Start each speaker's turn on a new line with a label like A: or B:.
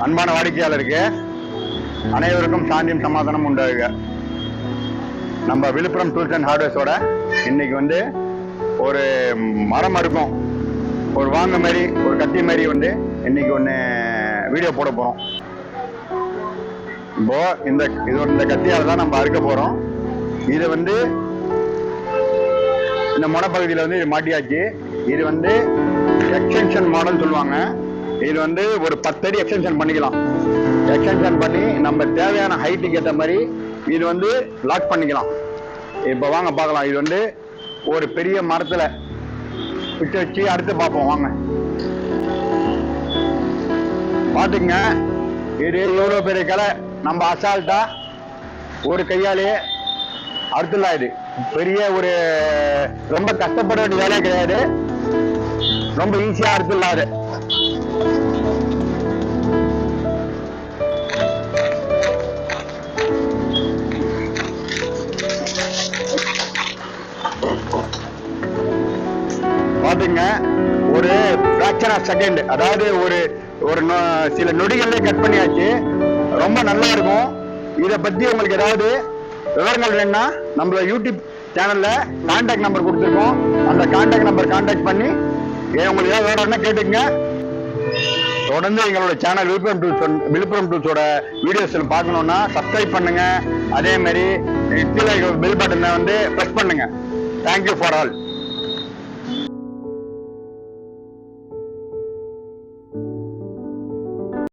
A: அன்பான வாடிக்கையாளருக்கு அனைவருக்கும் சாந்தியும் சமாதானம் உண்டாகுக. நம்ம விழுப்புரம் டூல்ஸ் அண்ட் ஹார்ட்வேர்ஸோட இன்னைக்கு வந்து ஒரு மரம் இருக்கும், ஒரு வாங்க மாதிரி, ஒரு கத்தி மாதிரி வந்து இன்னைக்கு ஒன்று வீடியோ போட போகிறோம். இப்போ இந்த கத்தியால் தான் நம்ம அறுக்க போகிறோம். இது வந்து இந்த முனைப்பகுதியில் வந்து இது மாட்டியாச்சு. இது வந்து எக்ஸ்டென்ஷன் மாடல் சொல்லுவாங்க. இது வந்து ஒரு 10 அடி எக்ஸ்டென்ஷன் பண்ணிக்கலாம். எக்ஸ்டென்ஷன் பண்ணி நம்ம தேவையான ஹைட்டுக்கு ஏற்ற மாதிரி இது வந்து லாக் பண்ணிக்கலாம். இப்போ வாங்க பார்க்கலாம். இது வந்து ஒரு பெரிய மரத்தில் விட்டு வச்சு அடுத்து பார்ப்போம். வாங்க பார்த்துங்க. இது எவ்வளோ பெரிய கலை, நம்ம அசால்ட்டா ஒரு கையாலேயே அறுத்துலாம். இது பெரிய ஒரு ரொம்ப கஷ்டப்பட வேண்டிய வேலையே கிடையாது, ரொம்ப ஈஸியா அறுத்துலாம். அது பாத்துங்க. ஒரு ஃபிராக்சர் ஆஃப் செகண்ட், அதாவது ஒரு சில நொடிகள்ல கட் பண்ணியாச்சு. ரொம்ப நல்லா இருக்கும். இதை பத்தி உங்களுக்கு ஏதாவது விவரங்கள் வேணும்னா நம்ம யூடியூப் சேனல்ல கான்டாக்ட் நம்பர் கொடுத்துருக்கோம். அந்த கான்டாக்ட் நம்பர் கான்டாக்ட் பண்ணி உங்களுக்கு ஏதாவது வேணும்னா கேட்டுங்க. தொடர்ந்து எங்களோட சேனல் விழுப்புரம் டூல்ஸோட வீடியோஸ் பார்க்கணும்னா சப்ஸ்கிரைப் பண்ணுங்க. அதே மாதிரி கீழே பெல் பட்டனை வந்து பிரஸ் பண்ணுங்க. Thank you for all.